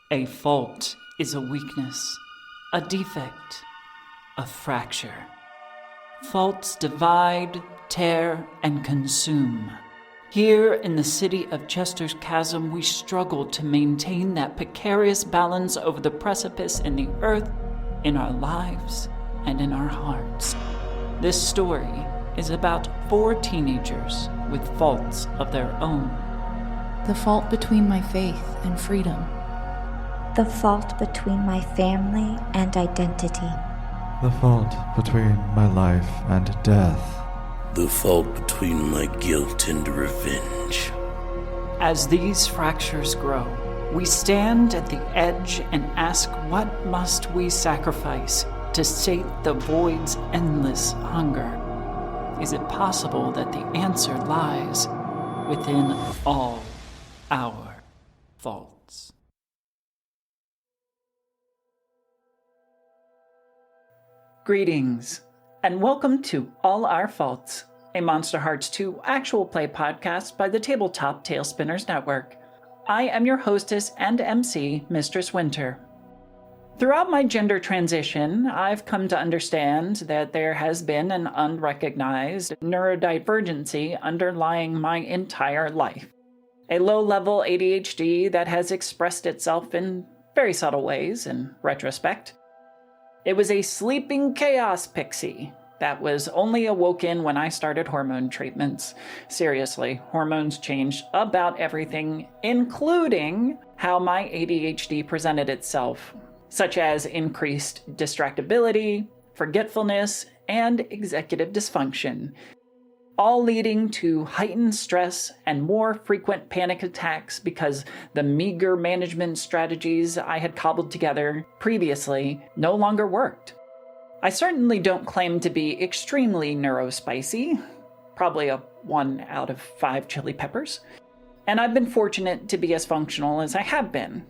A fault is a weakness, a defect, a fracture. Faults divide, tear, and consume. Here in the city of Chester's Chasm, we struggle to maintain that precarious balance over the precipice in the earth, in our lives, and in our hearts. This story is about 4 teenagers with faults of their own. The fault between my faith and freedom. The fault between my family and identity. The fault between my life and death. The fault between my guilt and revenge. As these fractures grow, we stand at the edge and ask, what must we sacrifice to sate the void's endless hunger? Is it possible that the answer lies within all our faults? Greetings, and welcome to All Our Faults, a Monster Hearts 2 actual play podcast by the Tabletop Talespinners network. I am your hostess and MC, Mistress Winter. Throughout my gender transition, I've come to understand that there has been an unrecognized neurodivergency underlying my entire life. A low-level ADHD that has expressed itself in very subtle ways in retrospect. It was a sleeping chaos pixie that was only awoken when I started hormone treatments. Seriously, hormones changed about everything, including how my ADHD presented itself, such as increased distractibility, forgetfulness, and executive dysfunction, all leading to heightened stress and more frequent panic attacks because the meager management strategies I had cobbled together previously no longer worked. I certainly don't claim to be extremely neurospicy, probably a 1 out of 5 chili peppers, and I've been fortunate to be as functional as I have been.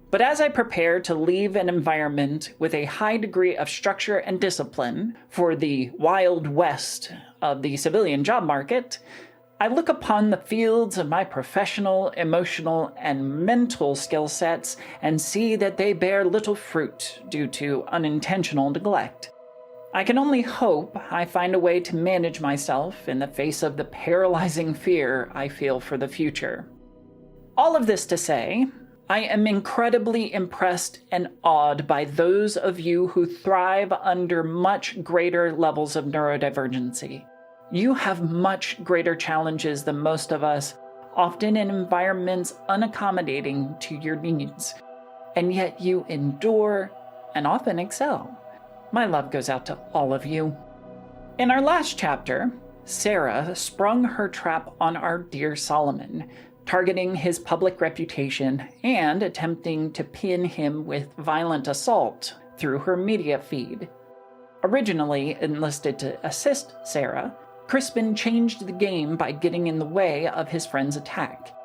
But as I prepare to leave an environment with a high degree of structure and discipline for the Wild West of the civilian job market, I look upon the fields of my professional, emotional, and mental skill sets and see that they bear little fruit due to unintentional neglect. I can only hope I find a way to manage myself in the face of the paralyzing fear I feel for the future. All of this to say, I am incredibly impressed and awed by those of you who thrive under much greater levels of neurodivergency. You have much greater challenges than most of us, often in environments unaccommodating to your needs, and yet you endure and often excel. My love goes out to all of you. In our last chapter, Sarah sprung her trap on our dear Solomon, targeting his public reputation and attempting to pin him with violent assault through her media feed. Originally enlisted to assist Sarah, Crispin changed the game by getting in the way of his friend's attack.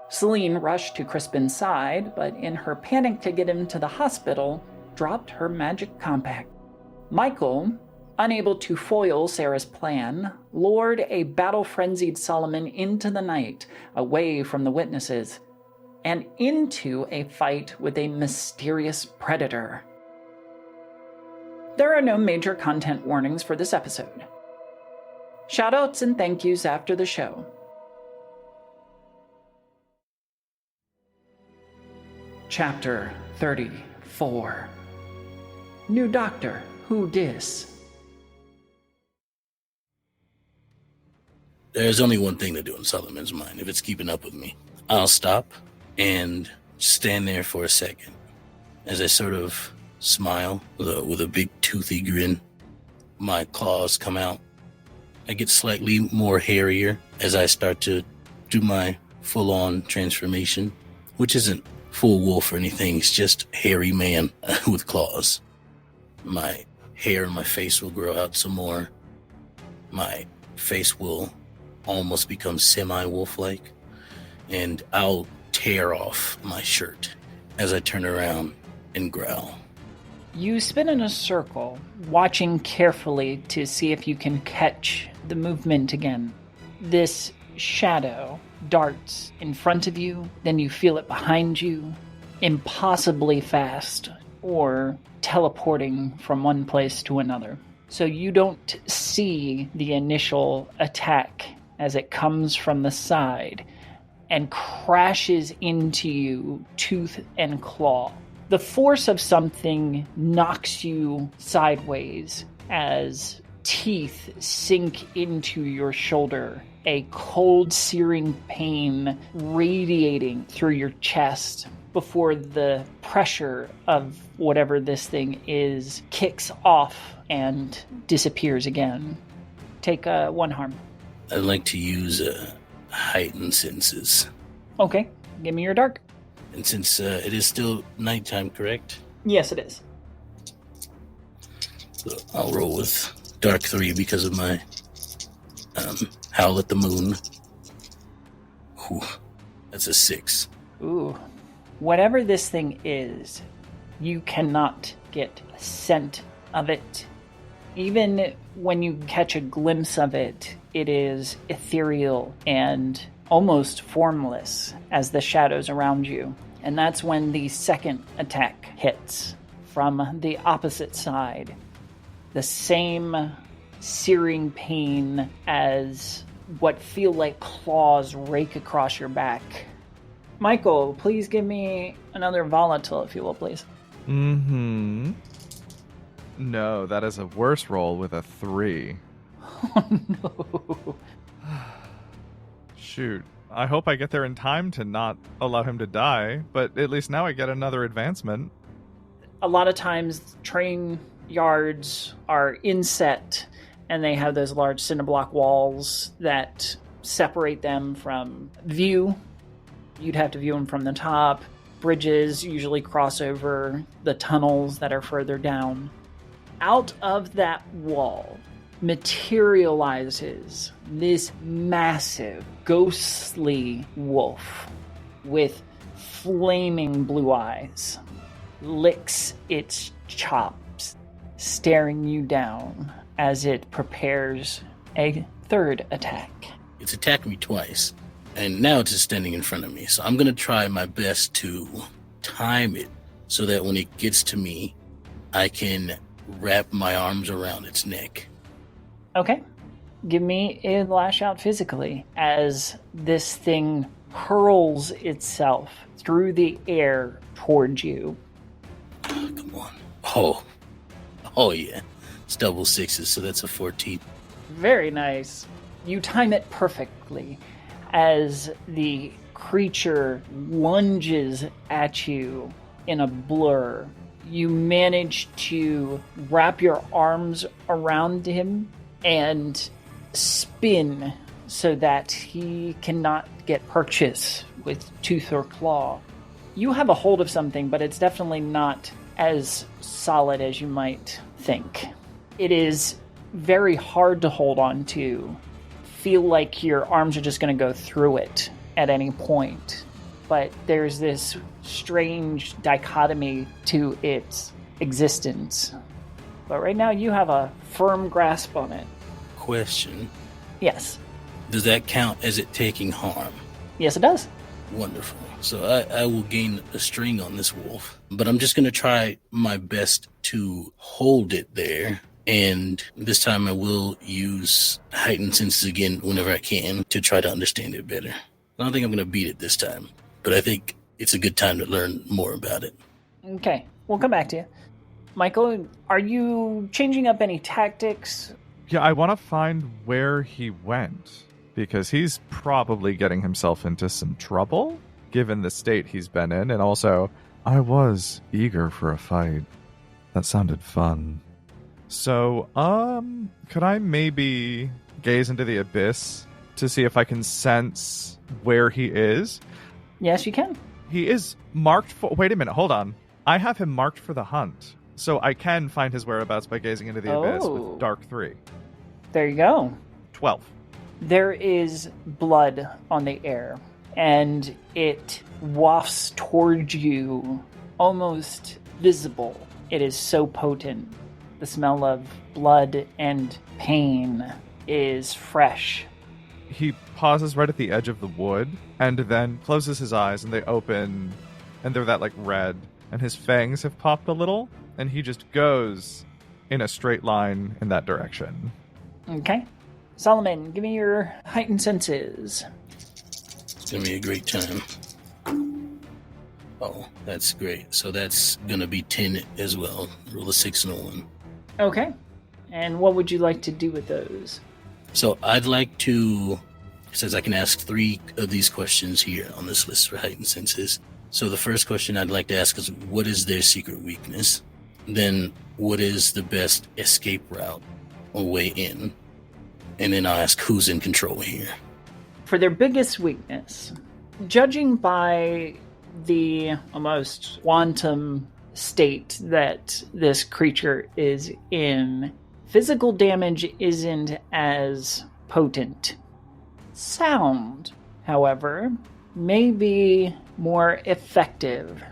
Saline rushed to Crispin's side, but in her panic to get him to the hospital, dropped her magic compact. Michael, unable to foil Sarah's plan, lured a battle-frenzied Solomon into the night, away from the witnesses, and into a fight with a mysterious predator. There are no major content warnings for this episode. Shoutouts and thank yous after the show. Chapter 34. New Doctor, Who Dis? There's only one thing to do in Solomon's mind if it's keeping up with me. I'll stop and stand there for a second as I sort of smile with a big toothy grin. My claws come out. I get slightly more hairier as I start to do my full-on transformation, which isn't full wolf or anything. It's just hairy man with claws. My hair and my face will grow out some more. My face will almost become semi-wolf-like, and I'll tear off my shirt as I turn around and growl. You spin in a circle, watching carefully to see if you can catch the movement again. This shadow darts in front of you, then you feel it behind you, impossibly fast or teleporting from one place to another. So you don't see the initial attack as it comes from the side and crashes into you, tooth and claw. The force of something knocks you sideways as teeth sink into your shoulder, a cold, searing pain radiating through your chest before the pressure of whatever this thing is kicks off and disappears again. Take 1 harm. I'd like to use heightened senses. Okay, give me your dark. And since it is still nighttime, correct? Yes, it is. So I'll roll with dark 3 because of my howl at the moon. Whew, that's a 6. Ooh. Whatever this thing is, you cannot get a scent of it. Even when you catch a glimpse of it, it is ethereal and almost formless as the shadows around you. And that's when the second attack hits from the opposite side. The same searing pain as what feel like claws rake across your back. Michael, please give me another volatile, if you will, please. Mm-hmm. No, that is a worse roll with a 3. Oh, no. Shoot. I hope I get there in time to not allow him to die, but at least now I get another advancement. A lot of times, train yards are inset, and they have those large cinder block walls that separate them from view. You'd have to view them from the top. Bridges usually cross over the tunnels that are further down. Out of that wall materializes this massive, ghostly wolf with flaming blue eyes, licks its chops, staring you down as it prepares a third attack. It's attacked me twice, and now it's just standing in front of me. So I'm going to try my best to time it so that when it gets to me, I can wrap my arms around its neck. Okay. Give me a lash out physically as this thing hurls itself through the air towards you. Come on. Oh yeah. It's double 6s, so that's a 14. Very nice. You time it perfectly as the creature lunges at you in a blur. You manage to wrap your arms around him and spin so that he cannot get purchase with tooth or claw. You have a hold of something, but it's definitely not as solid as you might think. It is very hard to hold on to. Feel like your arms are just going to go through it at any point. But there's this strange dichotomy to its existence. But right now you have a firm grasp on it. Question. Yes. Does that count as it taking harm? Yes, it does. Wonderful. So I will gain a string on this wolf. But I'm just going to try my best to hold it there. And this time I will use heightened senses again whenever I can to try to understand it better. I don't think I'm going to beat it this time, but I think it's a good time to learn more about it. Okay, we'll come back to you. Michael, are you changing up any tactics? Yeah, I want to find where he went, because he's probably getting himself into some trouble, given the state he's been in, and also, I was eager for a fight. That sounded fun. So, could I maybe gaze into the abyss to see if I can sense where he is? Yes, you can. He is marked for... Wait a minute, hold on. I have him marked for the hunt, so I can find his whereabouts by gazing into the abyss with Dark 3. There you go. 12. There is blood on the air, and it wafts towards you, almost visible. It is so potent. The smell of blood and pain is fresh. He pauses right at the edge of the wood, and then closes his eyes, and they open and they're that like red, and his fangs have popped a little, and he just goes in a straight line in that direction. Okay. Solomon, give me your heightened senses. It's going to be a great time. Oh, that's great. So that's going to be 10 as well. Roll a 6 and a 1. Okay. And what would you like to do with those? So I'd like to, it says I can ask 3 of these questions here on this list for heightened senses. So the first question I'd like to ask is, what is their secret weakness? Then, what is the best escape route or way in? And then I'll ask who's in control here. For their biggest weakness, judging by the almost quantum state that this creature is in, physical damage isn't as potent. Sound, however, may be more effective.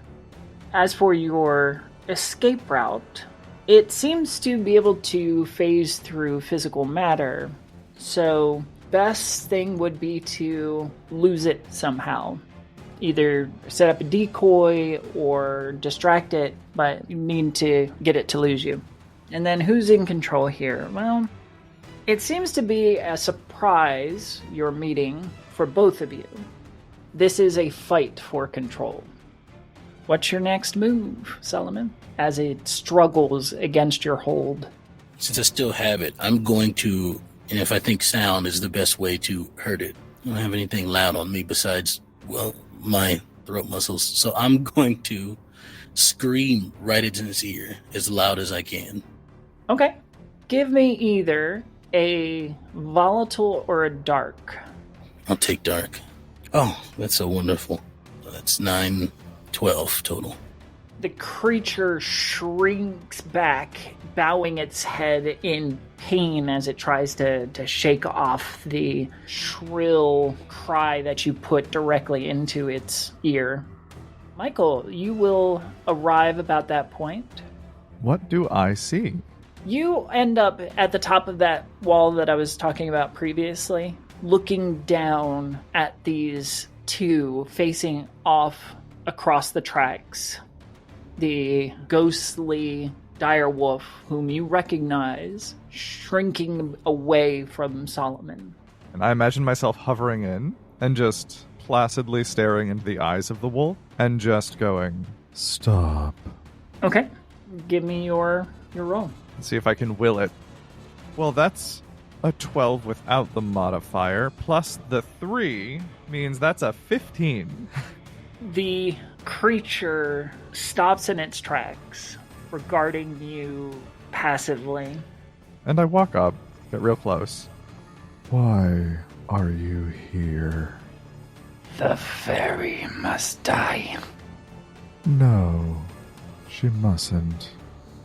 As for your escape route, it seems to be able to phase through physical matter, so best thing would be to lose it somehow. Either set up a decoy or distract it, but you need to get it to lose you. And then who's in control here? Well, it seems to be a surprise you're meeting for both of you. This is a fight for control. What's your next move, Solomon, as it struggles against your hold? Since I still have it, I'm going to, and if I think sound is the best way to hurt it, I don't have anything loud on me besides, well, my throat muscles. So I'm going to scream right into his ear as loud as I can. Okay. Give me either a volatile or a dark. I'll take dark. Oh, that's so wonderful. That's 9, 12 total. The creature shrinks back, bowing its head in pain as it tries to shake off the shrill cry that you put directly into its ear. Michael, you will arrive about that point. What do I see? You end up at the top of that wall that I was talking about previously, looking down at these two facing off across the tracks. The ghostly direwolf, whom you recognize, shrinking away from Solomon. And I imagine myself hovering in and just placidly staring into the eyes of the wolf and just going, "Stop." Okay, give me your roll. Let's see if I can will it. Well, that's a 12 without the modifier, plus the 3 means that's a 15. The creature stops in its tracks, regarding you passively. And I walk up, get real close. Why are you here? The fairy must die. No, she mustn't.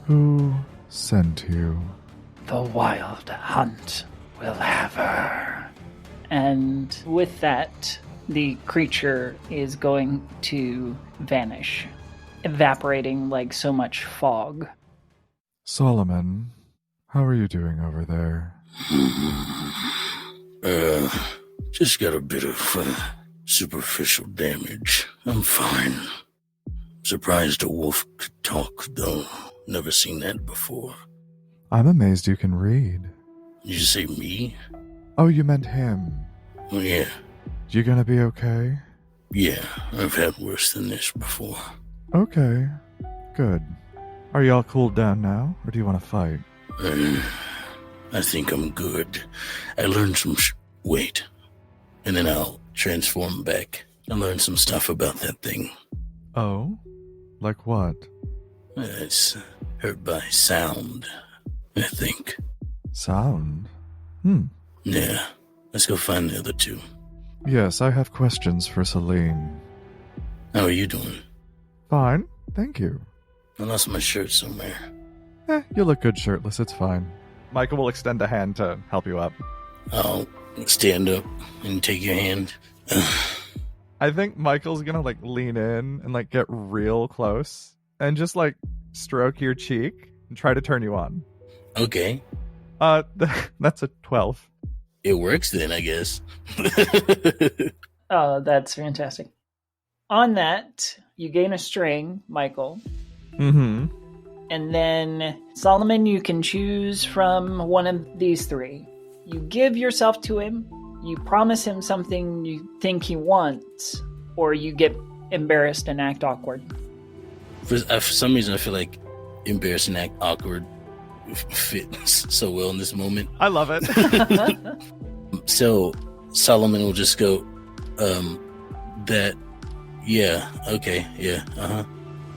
Who sent you? The wild hunt will have her. And with that, the creature is going to vanish, evaporating like so much fog. Solomon, how are you doing over there? Just got a bit of superficial damage. I'm fine. Surprised a wolf could talk, though. Never seen that before. I'm amazed you can read. Did you say me? Oh, you meant him. Oh, yeah. You gonna be okay? Yeah, I've had worse than this before. Okay, good. Are you all cooled down now, or do you want to fight? I think I'm good. I learned some wait. And then I'll transform back. I learned some stuff about that thing. Oh? Like what? It's hurt by sound, I think. Sound? Yeah, let's go find the other two. Yes, I have questions for Saline. How are you doing? Fine, thank you. I lost my shirt somewhere. You look good shirtless, it's fine. Michael will extend a hand to help you up. I'll stand up and take your hand. I think Michael's gonna lean in and get real close and just stroke your cheek and try to turn you on. Okay. That's a 12. It works then, I guess. Oh, that's fantastic. On that, You gain a string, Michael. Mm-hmm. And then, Solomon, you can choose from one of these three. You give yourself to him, you promise him something you think he wants, or you get embarrassed and act awkward. For some reason, I feel like embarrassed and act awkward fits so well in this moment. I love it. So Solomon will just go, yeah, okay, yeah, uh-huh.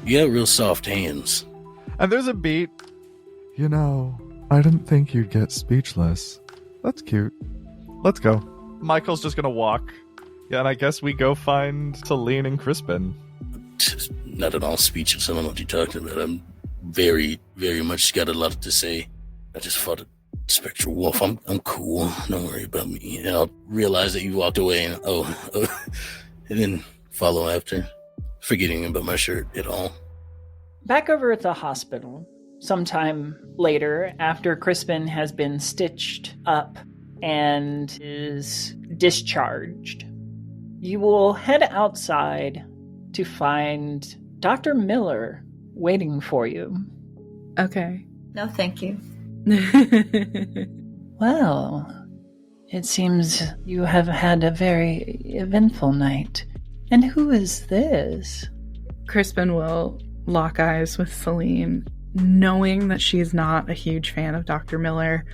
You got real soft hands. And there's a beat. You know, I didn't think you'd get speechless. That's cute. Let's go. Michael's just gonna walk. Yeah, and I guess we go find Saline and Crispin. Not at all speechless. I don't know what you're talking about. I'm very, very much got a lot to say. I just fought a spectral wolf. I'm cool. Don't worry about me. And I'll realize that you walked away and and then follow after, forgetting about my shirt at all. Back over at the hospital, sometime later, after Crispin has been stitched up and is discharged, you will head outside to find Dr. Miller waiting for you. Okay. No, thank you. Well, it seems you have had a very eventful night. And who is this? Crispin will lock eyes with Saline, knowing that she's not a huge fan of Dr. Miller,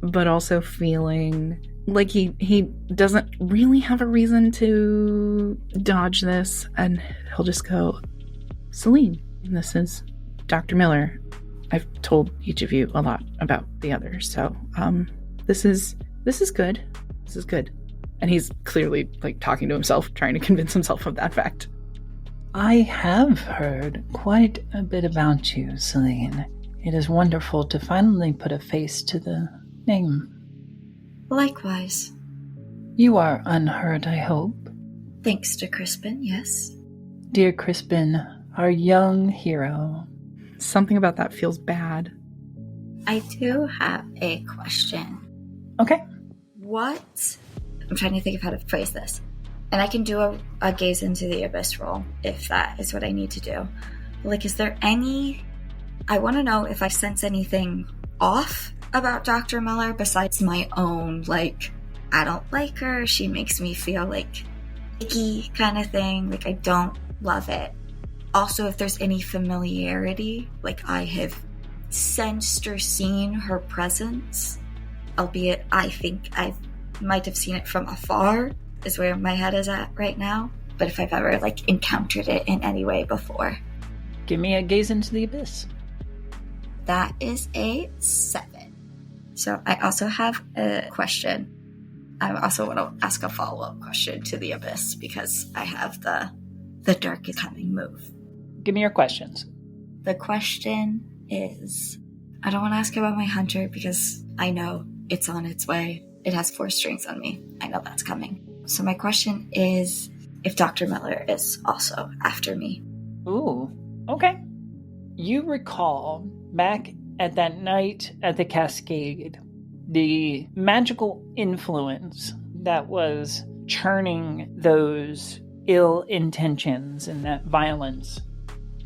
but also feeling like he doesn't really have a reason to dodge this, and he'll just go, Saline, this is Dr. Miller. I've told each of you a lot about the others, so this is good. This is good. And he's clearly talking to himself, trying to convince himself of that fact. I have heard quite a bit about you, Saline. It is wonderful to finally put a face to the name. Likewise. You are unhurt, I hope. Thanks to Crispin, yes. Dear Crispin, our young hero. Something about that feels bad. I do have a question. Okay. I'm trying to think of how to phrase this. And I can do a gaze into the abyss roll, if that is what I need to do. Is there any... I want to know if I sense anything off about Dr. Miller besides my own, I don't like her, she makes me feel icky kind of thing. I don't love it. Also, if there's any familiarity, I have sensed or seen her presence, albeit I think I might have seen it from afar, is where my head is at right now. But if I've ever encountered it in any way before. Give me a gaze into the abyss. That is a 7. So I also have a question. I also want to ask a follow-up question to the abyss because I have the dark is coming move. Give me your questions. The question is, I don't want to ask about my hunter because I know it's on its way. It has 4 strings on me. I know that's coming. So my question is if Dr. Miller is also after me. Ooh, okay. You recall back at that night at the Cascade, the magical influence that was churning those ill intentions and that violence.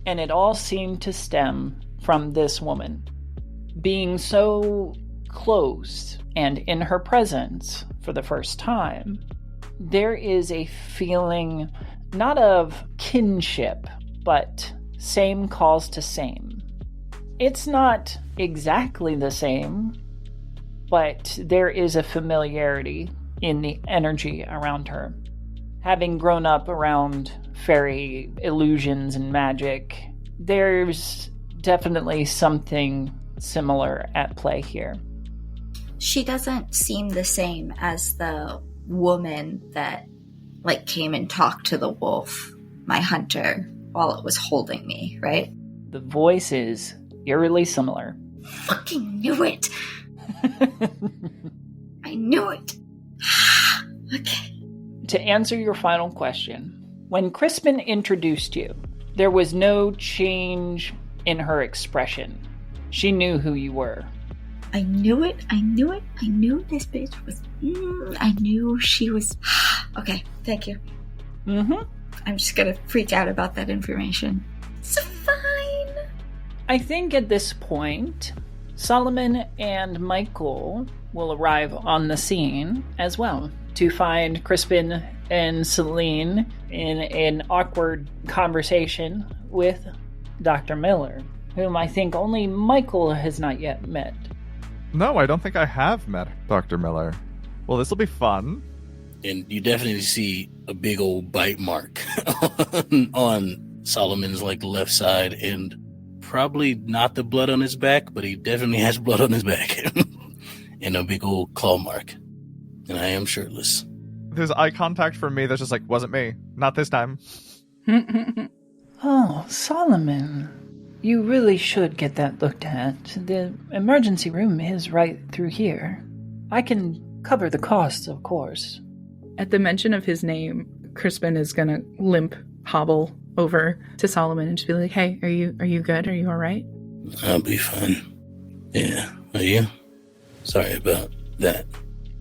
And it all seemed to stem from this woman being so close and in her presence for the first time. There is a feeling not of kinship, but same calls to same. It's not exactly the same, but there is a familiarity in the energy around her. Having grown up around fairy illusions and magic, there's definitely something similar at play here. She doesn't seem the same as the woman that came and talked to the wolf, my hunter, while it was holding me, right? The voice is eerily similar. Fucking knew it! I knew it! Okay. To answer your final question, when Crispin introduced you, there was no change in her expression. She knew who you were. I knew it. I knew this bitch was... I knew she was... Okay, thank you. Mm-hmm. I'm just gonna freak out about that information. It's fine. I think at this point, Solomon and Michael will arrive on the scene as well to find Crispin and Saline in an awkward conversation with Dr. Miller, whom I think only Michael has not yet met. No, I don't think I have met Dr. Miller. Well, this will be fun. And you definitely see a big old bite mark on Solomon's left side, and probably not the blood on his back, but he definitely has blood on his back. And a big old claw mark. And I am shirtless. There's eye contact from me that's just wasn't me. Not this time. Oh, Solomon. You really should get that looked at. The emergency room is right through here. I can cover the costs, of course. At the mention of his name, Crispin is gonna hobble over to Solomon and just be like, "Hey, are you good? Are you all right?" I'll be fine. Yeah, are you? Sorry about that.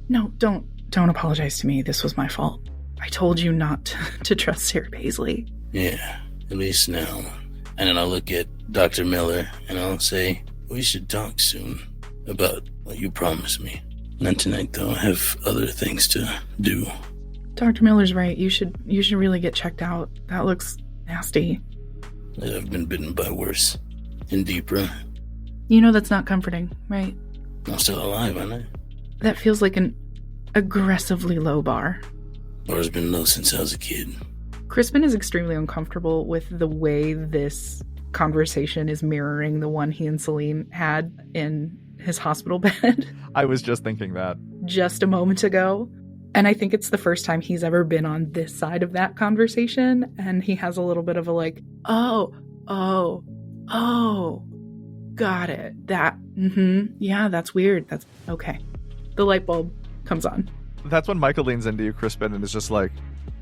No, don't apologize to me. This was my fault. I told you not to trust Sarah Paisley. Yeah, at least now. And then I'll look at Dr. Miller and I'll say, we should talk soon about what you promised me. Not tonight, though. I have other things to do. Dr. Miller's right. You should really get checked out. That looks nasty. I've been bitten by worse and deeper. You know that's not comforting, right? I'm still alive, aren't I? That feels like an aggressively low bar. Bar's been low since I was a kid. Crispin is extremely uncomfortable with the way this conversation is mirroring the one he and Saline had in his hospital bed. I was just thinking that. Just a moment ago. And I think it's the first time he's ever been on this side of that conversation. And he has a little bit of a oh, got it. Yeah, that's weird. That's okay. The light bulb comes on. That's when Michael leans into you, Crispin, and is just like,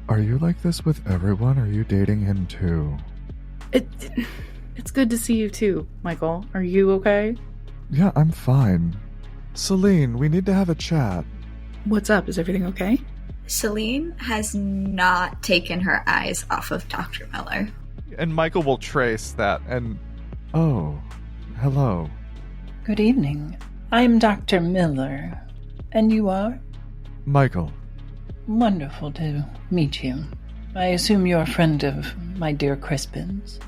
are you like this with everyone? Or are you dating him too? It's good to see you too, Michael. Are you okay? Yeah, I'm fine. Saline, we need to have a chat. What's up? Is everything okay? Saline has not taken her eyes off of Dr. Miller. And Michael will trace that and... Oh, hello. Good evening. I'm Dr. Miller. And you are? Michael. Wonderful to meet you. I assume you're a friend of my dear Crispin's.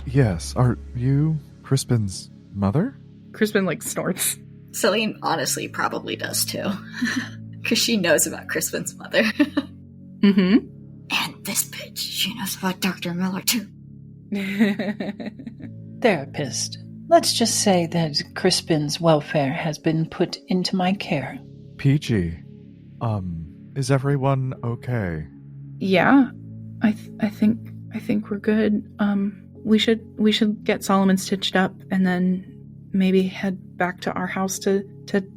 Yes, are you Crispin's mother? Crispin, snorts. Saline honestly probably does too. Because she knows about Crispin's mother. Mm-hmm. And this bitch, she knows about Dr. Miller too. Therapist. Let's just say that Crispin's welfare has been put into my care. Peachy. Is everyone okay? Yeah, I think we're good. We should get Solomon stitched up and then maybe head back to our house to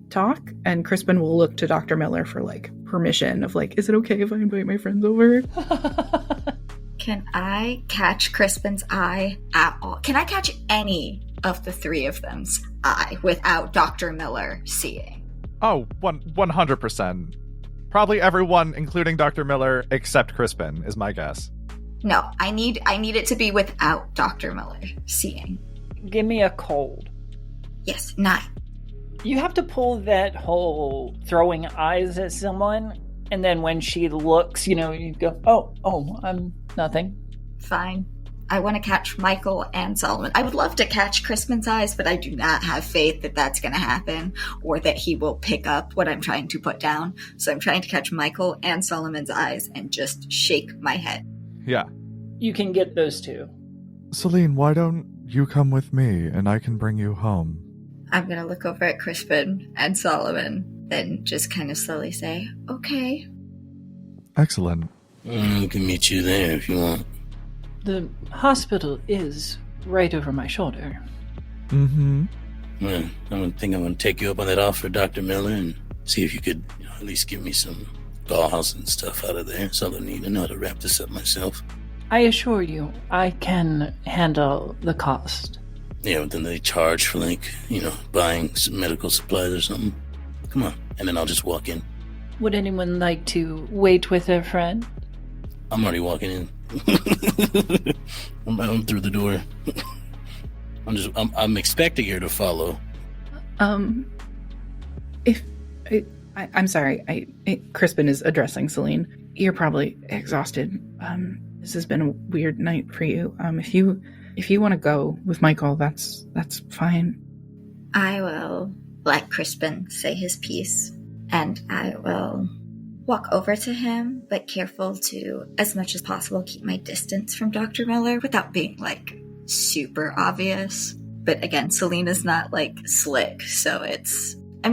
talk. And Crispin will look to Dr. Miller for permission of is it okay if I invite my friends over? Can I catch Crispin's eye at all? Can I catch any of the three of them's eye without Dr. Miller seeing? Oh, 100%. Probably everyone, including Dr. Miller, except Crispin, is my guess. No, I need it to be without Dr. Miller seeing. Give me a cold. Yes, 9. You have to pull that whole throwing eyes at someone, and then when she looks, you go, oh, I'm nothing. Fine. I want to catch Michael and Solomon. I would love to catch Crispin's eyes, but I do not have faith that that's going to happen or that he will pick up what I'm trying to put down. So I'm trying to catch Michael and Solomon's eyes and just shake my head. Yeah. You can get those two. Saline, why don't you come with me and I can bring you home? I'm going to look over at Crispin and Solomon, then just kind of slowly say, okay. Excellent. I can meet you there if you want. The hospital is right over my shoulder. Mm-hmm. Well, I think I'm going to take you up on that offer, Dr. Miller, and see if you could at least give me some gauze and stuff out of there. That's all I need. I know how to wrap this up myself. I assure you, I can handle the cost. Yeah, but then they charge for, buying some medical supplies or something. Come on. And then I'll just walk in. Would anyone like to wait with their friend? I'm already walking in. I'm through the door. I'm expecting her to follow. I'm sorry. Crispin is addressing Saline. You're probably exhausted. This has been a weird night for you. If you want to go with Michael, that's fine. I will let Crispin say his piece, and I will walk over to him, but careful to, as much as possible, keep my distance from Dr. Miller without being, super obvious. But again, Selena's not, slick, so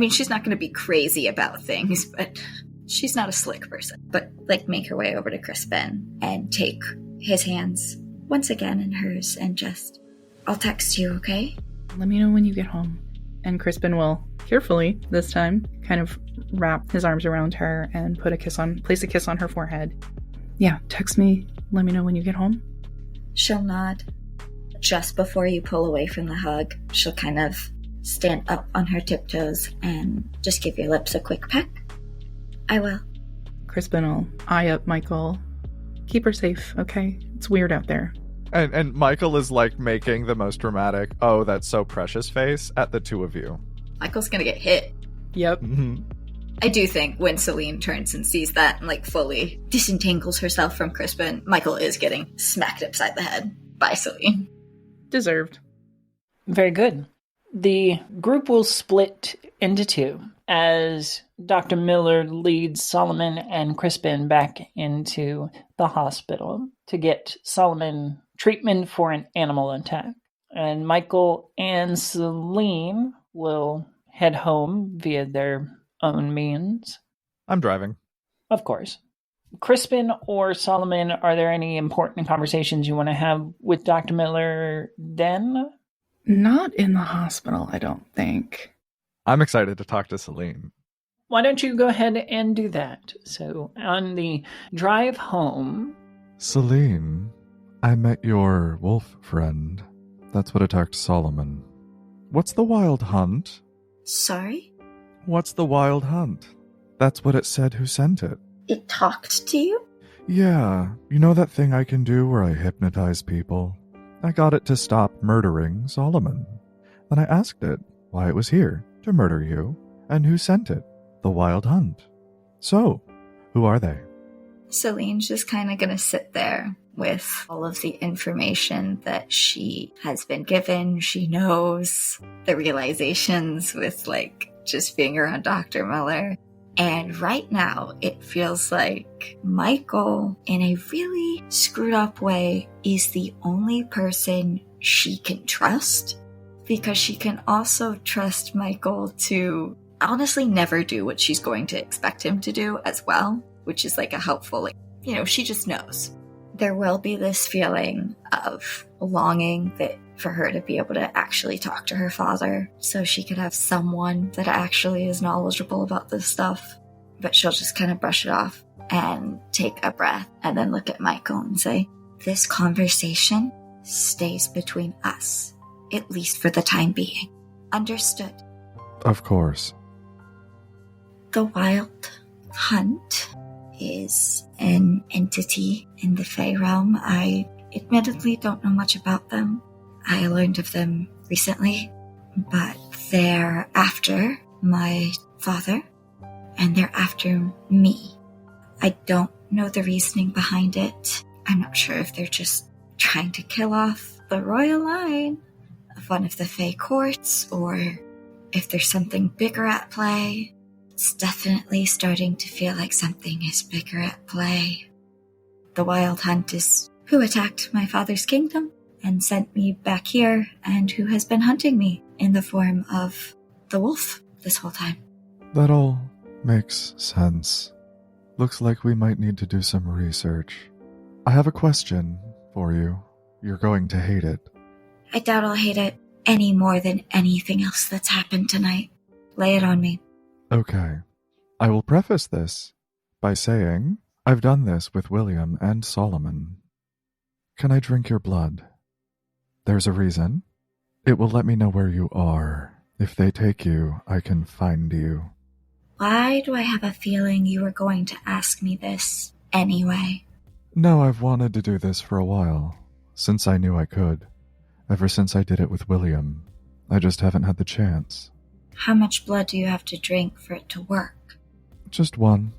she's not going to be crazy about things, but she's not a slick person. But, make her way over to Crispin and take his hands once again in hers and just, I'll text you, okay? Let me know when you get home. And Crispin will, carefully this time, kind of wrap his arms around her and place a kiss on her forehead. Yeah, text me. Let me know when you get home. She'll nod. Just before you pull away from the hug, she'll kind of stand up on her tiptoes and just give your lips a quick peck. I will. Crispin will eye up Michael. Keep her safe, okay? It's weird out there. And Michael is making the most dramatic, oh, that's so precious face at the two of you. Michael's gonna get hit. Yep. Mm-hmm. I do think when Saline turns and sees that and fully disentangles herself from Crispin, Michael is getting smacked upside the head by Saline. Deserved. Very good. The group will split into two as Dr. Miller leads Solomon and Crispin back into the hospital to get Solomon treatment for an animal attack. And Michael and Saline will head home via their own means. I'm driving. Of course. Crispin or Solomon, are there any important conversations you want to have with Dr. Miller then? Not in the hospital, I don't think. I'm excited to talk to Saline. Why don't you go ahead and do that? So, on the drive home... Saline, I met your wolf friend. That's what attacked Solomon. What's the wild hunt? Sorry? What's the wild hunt? That's what it said who sent it. It talked to you? Yeah, you know that thing I can do where I hypnotize people? I got it to stop murdering Solomon. Then I asked it why it was here to murder you, and who sent it, the wild hunt. So, who are they? Selene's just kind of going to sit there with all of the information that she has been given. She knows the realizations with just being around Dr. Miller. And right now, it feels like Michael, in a really screwed up way, is the only person she can trust. Because she can also trust Michael to honestly never do what she's going to expect him to do as well. Which is a helpful, she just knows. There will be this feeling of longing for her to be able to actually talk to her father so she could have someone that actually is knowledgeable about this stuff. But she'll just kind of brush it off and take a breath and then look at Michael and say, this conversation stays between us, at least for the time being. Understood? Of course. The wild hunt is an entity in the Fae realm. I admittedly don't know much about them. I learned of them recently, but they're after my father, and they're after me. I don't know the reasoning behind it. I'm not sure if they're just trying to kill off the royal line of one of the Fae courts, or if there's something bigger at play. It's definitely starting to feel like something is bigger at play. The wild hunt is who attacked my father's kingdom and sent me back here, and who has been hunting me in the form of the wolf this whole time. That all makes sense. Looks like we might need to do some research. I have a question for you. You're going to hate it. I doubt I'll hate it any more than anything else that's happened tonight. Lay it on me. Okay. I will preface this by saying I've done this with William and Solomon. Can I drink your blood? There's a reason. It will let me know where you are. If they take you, I can find you. Why do I have a feeling you were going to ask me this anyway? No, I've wanted to do this for a while. Since I knew I could. Ever since I did it with William. I just haven't had the chance. How much blood do you have to drink for it to work? Just one.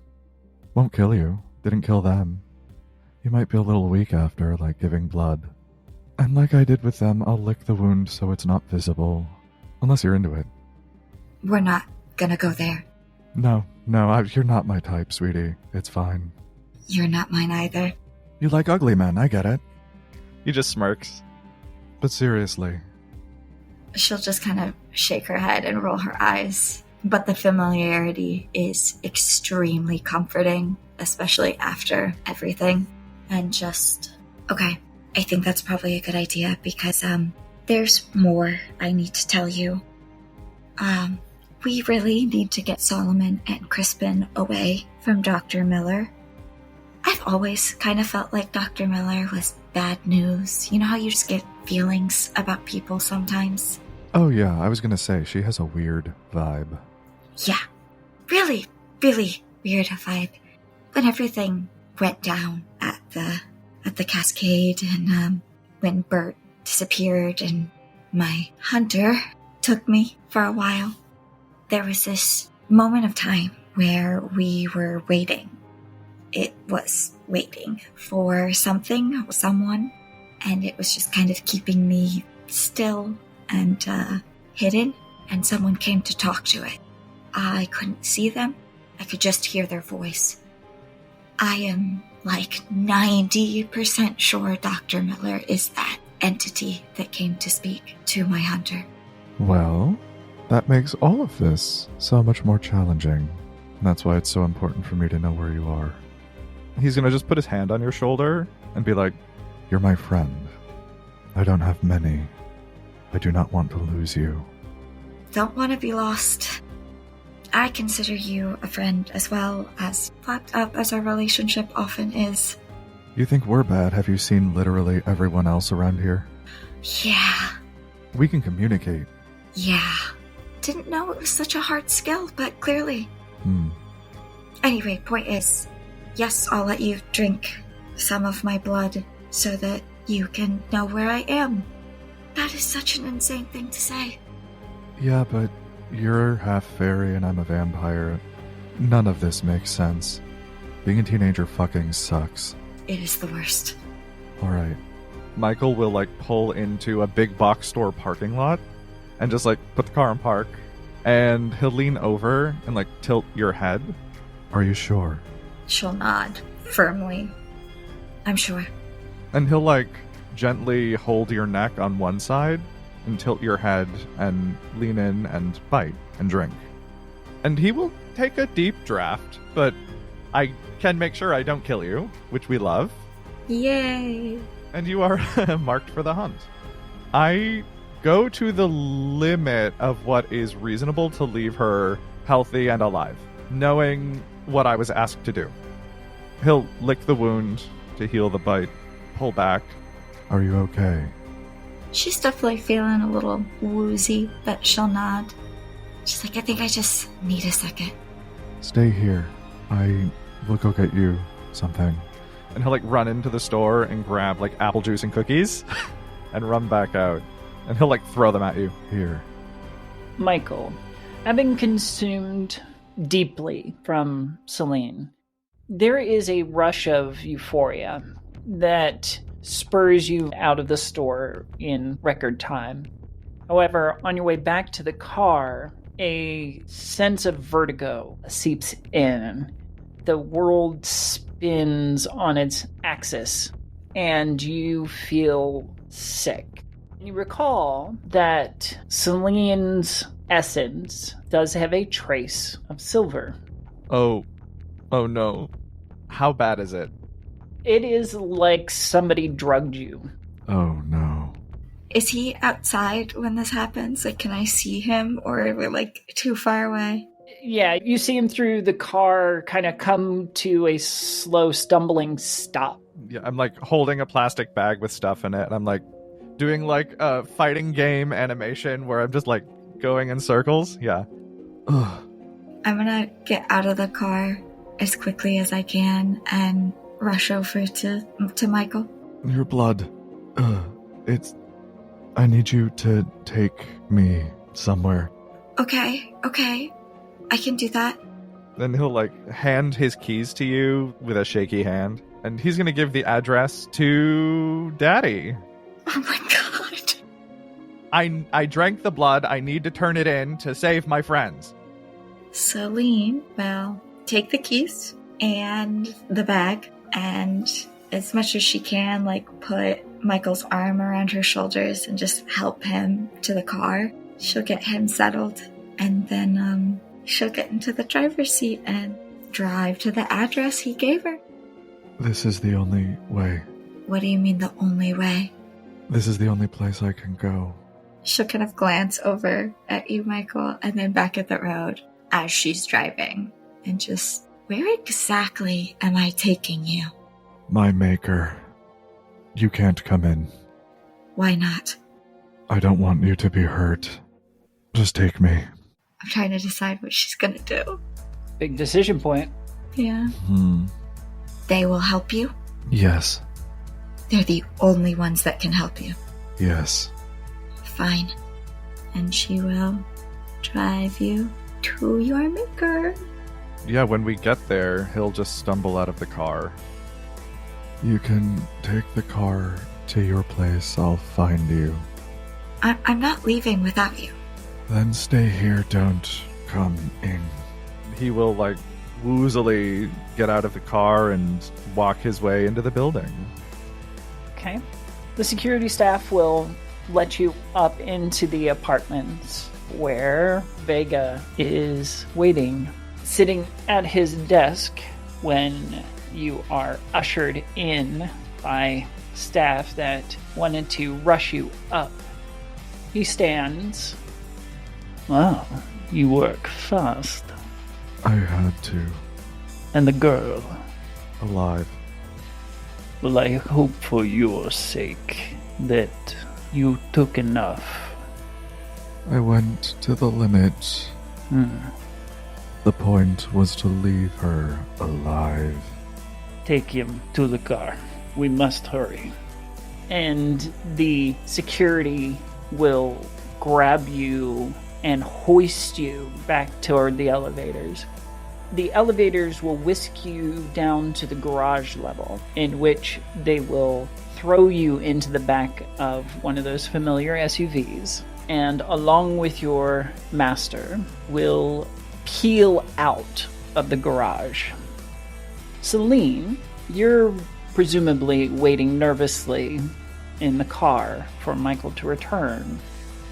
Won't kill you. Didn't kill them. You might be a little weak after, like giving blood. And like I did with them, I'll lick the wound so it's not visible. Unless you're into it. We're not gonna go there. No, you're not my type, sweetie. It's fine. You're not mine either. You like ugly men, I get it. He just smirks. But seriously. She'll just kind of shake her head and roll her eyes. But the familiarity is extremely comforting, especially after everything. And just, okay, I think that's probably a good idea because, there's more I need to tell you. We really need to get Solomon and Crispin away from Dr. Miller. I've always kind of felt like Dr. Miller was bad news. You know how you just get feelings about people sometimes? Oh yeah, I was gonna say, she has a weird vibe. Yeah, really, really weird vibe. When everything went down at the cascade and when Bert disappeared and my hunter took me for a while, there was this moment of time where we were waiting. It was waiting for something or someone, and it was just kind of keeping me still and hidden, and someone came to talk to it. I couldn't see them. I could just hear their voice. I am like 90% sure Dr. Miller is that entity that came to speak to my hunter. Well, that makes all of this so much more challenging. And that's why it's so important for me to know where you are. He's gonna just put his hand on your shoulder and be like, "You're my friend. I don't have many. I do not want to lose you." Don't want to be lost. I consider you a friend as well, as fucked up as our relationship often is. You think we're bad? Have you seen literally everyone else around here? Yeah. We can communicate. Yeah. Didn't know it was such a hard skill, but clearly. Anyway, point is, yes, I'll let you drink some of my blood so that you can know where I am. That is such an insane thing to say. Yeah, but you're half fairy and I'm a vampire. None of this makes sense. Being a teenager fucking sucks. It is the worst. Alright. Michael will, pull into a big box store parking lot and just, put the car in park. And he'll lean over and, tilt your head. Are you sure? She'll nod firmly. I'm sure. And he'll, gently hold your neck on one side and tilt your head and lean in and bite and drink. And he will take a deep draft, but I can make sure I don't kill you, which we love. Yay! And you are marked for the hunt. I go to the limit of what is reasonable to leave her healthy and alive, knowing what I was asked to do. He'll lick the wound to heal the bite, pull back. Are you okay? She's definitely feeling a little woozy, but she'll nod. She's like, I think I just need a second. Stay here. I will go get you something. And he'll run into the store and grab apple juice and cookies and run back out. And he'll throw them at you. Here. Michael, having consumed deeply from Saline, there is a rush of euphoria that spurs you out of the store in record time. However, on your way back to the car, a sense of vertigo seeps in. The world spins on its axis, and you feel sick. You recall that Saline's essence does have a trace of silver. Oh no. How bad is it? It is like somebody drugged you. Oh no. Is he outside when this happens? Can I see him, or are we too far away? Yeah, you see him through the car kind of come to a slow stumbling stop. Yeah, I'm holding a plastic bag with stuff in it, and I'm doing a fighting game animation where I'm just going in circles. Yeah. Ugh. I'm gonna get out of the car as quickly as I can and rush over to Michael. Your blood. I need you to take me somewhere. Okay. I can do that. Then he'll, hand his keys to you with a shaky hand. And he's going to give the address to Daddy. Oh my god. I drank the blood. I need to turn it in to save my friends. Saline will take the keys and the bag, and as much as she can, put Michael's arm around her shoulders and just help him to the car. She'll get him settled, and then she'll get into the driver's seat and drive to the address he gave her. This is the only way. What do you mean the only way? This is the only place I can go. She'll kind of glance over at you, Michael, and then back at the road as she's driving. And just, where exactly am I taking you? My maker. You can't come in. Why not? I don't want you to be hurt. Just take me. I'm trying to decide what she's gonna do. Big decision point. Yeah. They will help you? Yes. They're the only ones that can help you. Yes. Fine. And she will drive you to your maker. Yeah, when we get there, he'll just stumble out of the car. You can take the car to your place. I'll find you. I'm not leaving without you. Then stay here. Don't come in. He will, woozily get out of the car and walk his way into the building. Okay. The security staff will let you up into the apartments where Vega is waiting, sitting at his desk when you are ushered in by staff that wanted to rush you up. He stands. Wow, you work fast. I had to. And the girl? Alive. Well, I hope for your sake that you took enough. I went to the limit. The point was to leave her alive. Take him to the car. We must hurry. And the security will grab you and hoist you back toward the elevators. The elevators will whisk you down to the garage level, in which they will throw you into the back of one of those familiar SUVs, and along with your master, will peel out of the garage. Saline, you're presumably waiting nervously in the car for Michael to return.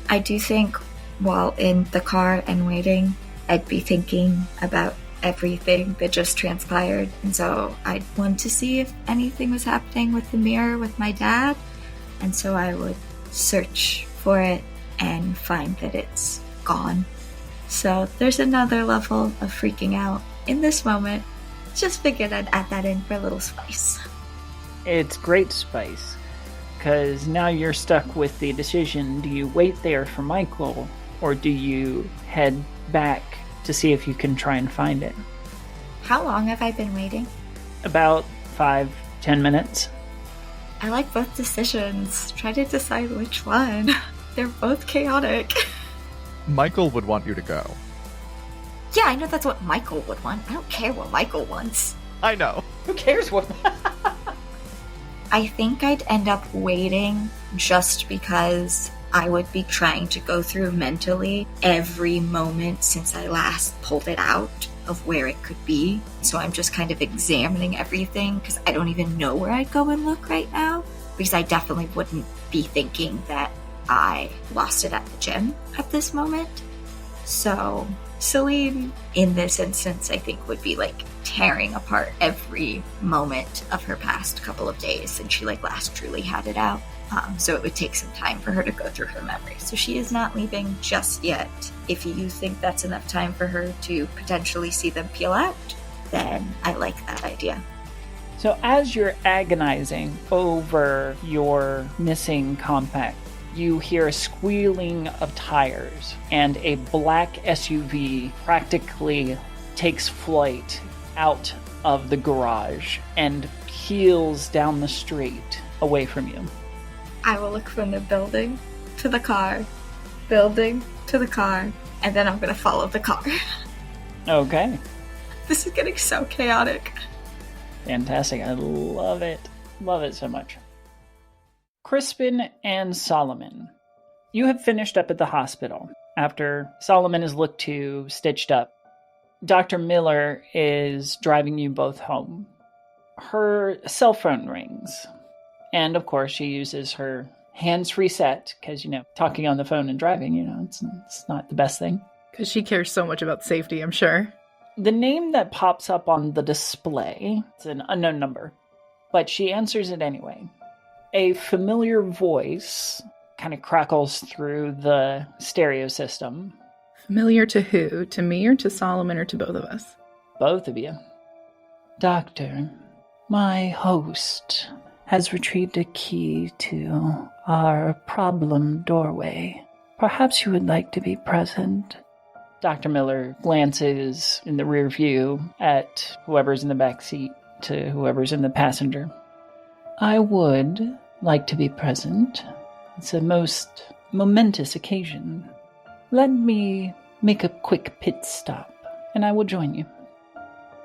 I do think while in the car and waiting, I'd be thinking about everything that just transpired. And so I'd want to see if anything was happening with the mirror with my dad. And so I would search for it and find that it's gone. So there's another level of freaking out in this moment. Just figured I'd add that in for a little spice. It's great spice, because now you're stuck with the decision: do you wait there for Michael, or do you head back to see if you can try and find it? How long have I been waiting? About 5-10 minutes. I like both decisions. Try to decide which one. They're both chaotic. Michael would want you to go. Yeah, I know that's what Michael would want. I don't care what Michael wants. I know. Who cares what? I think I'd end up waiting just because I would be trying to go through mentally every moment since I last pulled it out of where it could be. So I'm just kind of examining everything because I don't even know where I'd go and look right now, because I definitely wouldn't be thinking that I lost it at the gym at this moment. So Saline, in this instance, I think would be tearing apart every moment of her past couple of days since she last truly had it out. So it would take some time for her to go through her memories. So she is not leaving just yet. If you think that's enough time for her to potentially see them peel out, then I like that idea. So as you're agonizing over your missing compact, you hear a squealing of tires, and a black SUV practically takes flight out of the garage and peels down the street away from you. I will look from the building to the car, building to the car, and then I'm going to follow the car. Okay. This is getting so chaotic. Fantastic. I love it. Love it so much. Crispin and Solomon. You have finished up at the hospital after Solomon is looked to, stitched up. Dr. Miller is driving you both home. Her cell phone rings. And of course, she uses her hands-free set because, talking on the phone and driving, it's not the best thing. Because she cares so much about safety, I'm sure. The name that pops up on the display, it's an unknown number, but she answers it anyway. A familiar voice kind of crackles through the stereo system. Familiar to who? To me or to Solomon or to both of us? Both of you. Doctor, my host has retrieved a key to our problem doorway. Perhaps you would like to be present. Dr. Miller glances in the rear view at whoever's in the back seat to whoever's in the passenger. I would like to be present. It's a most momentous occasion. Let me make a quick pit stop, and I will join you.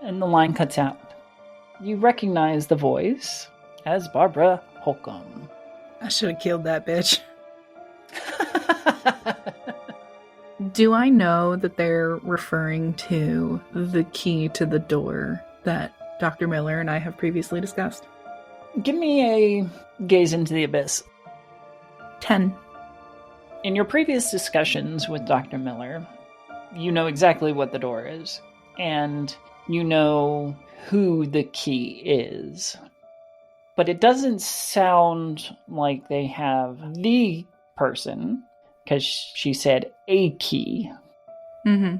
And the line cuts out. You recognize the voice as Barbara Holcomb. I should have killed that bitch. Do I know that they're referring to the key to the door that Dr. Miller and I have previously discussed? Give me a gaze into the abyss. 10. In your previous discussions with Dr. Miller, you know exactly what the door is, and you know who the key is. But it doesn't sound like they have the person, because she said a key. Mm-hmm.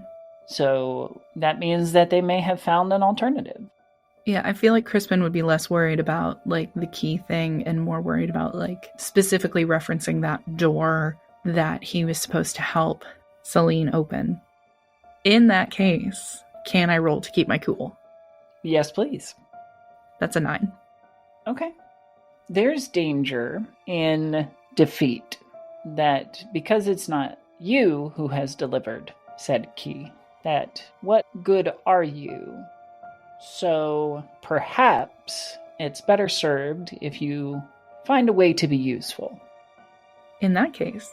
So that means that they may have found an alternative. Yeah, I feel like Crispin would be less worried about, the key thing and more worried about, specifically referencing that door that he was supposed to help Saline open. In that case, can I roll to keep my cool? Yes, please. That's a 9. Okay. There's danger in defeat that because it's not you who has delivered said key, that what good are you? So perhaps it's better served if you find a way to be useful. In that case,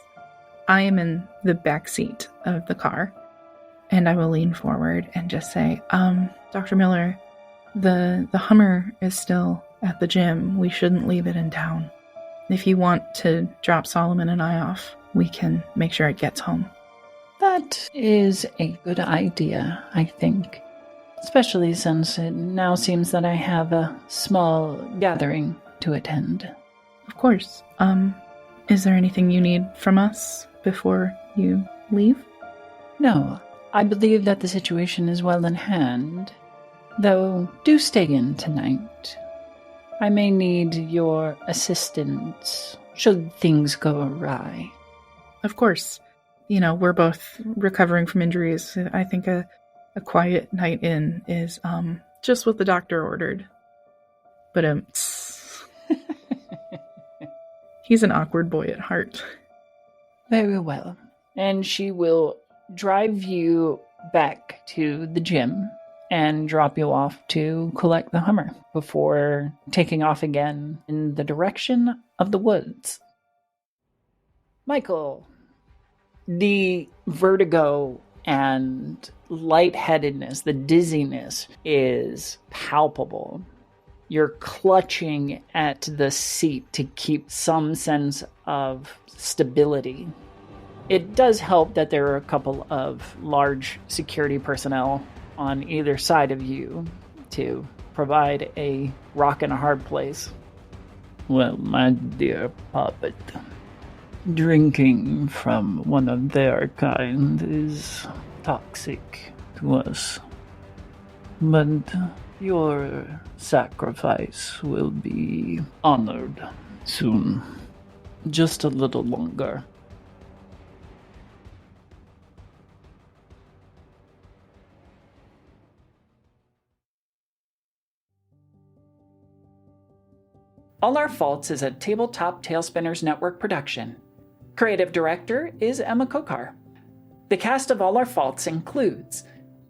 I am in the back seat of the car, and I will lean forward and just say, Dr. Miller, the Hummer is still at the gym. We shouldn't leave it in town. If you want to drop Solomon and I off, we can make sure it gets home. That is a good idea, I think. Especially since it now seems that I have a small gathering to attend. Of course. Is there anything you need from us before you leave? No, I believe that the situation is well in hand. Though, do stay in tonight. I may need your assistance should things go awry. Of course. We're both recovering from injuries. I think a quiet night in is just what the doctor ordered. But he's an awkward boy at heart. Very well. And she will drive you back to the gym and drop you off to collect the Hummer before taking off again in the direction of the woods. Michael, the vertigo and lightheadedness, the dizziness is palpable. You're clutching at the seat to keep some sense of stability. It does help that there are a couple of large security personnel on either side of you to provide a rock and a hard place. Well, my dear puppet, drinking from one of their kind is toxic to us. But your sacrifice will be honored soon. Just a little longer. All Our Faults is a Tabletop Talespinners Network production. Creative director is Emma Kocar. The cast of All Our Faults includes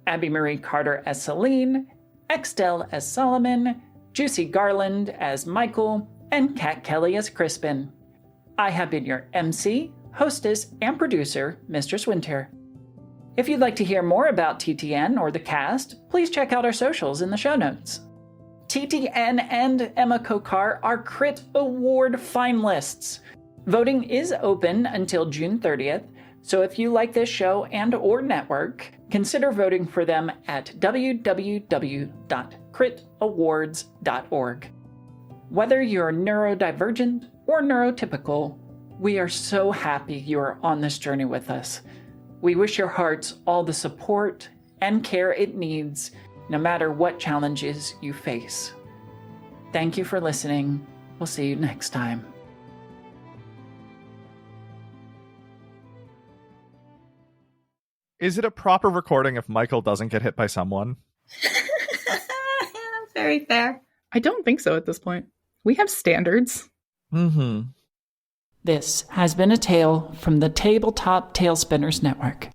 Abby Marie Carter as Saline, Extell as Solomon, Juicy Garland as Michael, and Kat Kelly as Crispin. I have been your MC, hostess, and producer, Mistress Winter. If you'd like to hear more about TTN or the cast, please check out our socials in the show notes. TTN and Emma Kocar are Crit Award finalists. Voting is open until June 30th, so if you like this show and or network, consider voting for them at www.critawards.org. Whether you're neurodivergent or neurotypical, we are so happy you are on this journey with us. We wish your hearts all the support and care it needs, no matter what challenges you face. Thank you for listening. We'll see you next time. Is it a proper recording if Michael doesn't get hit by someone? Very fair. I don't think so at this point. We have standards. This has been a tale from the Tabletop Talespinners Network.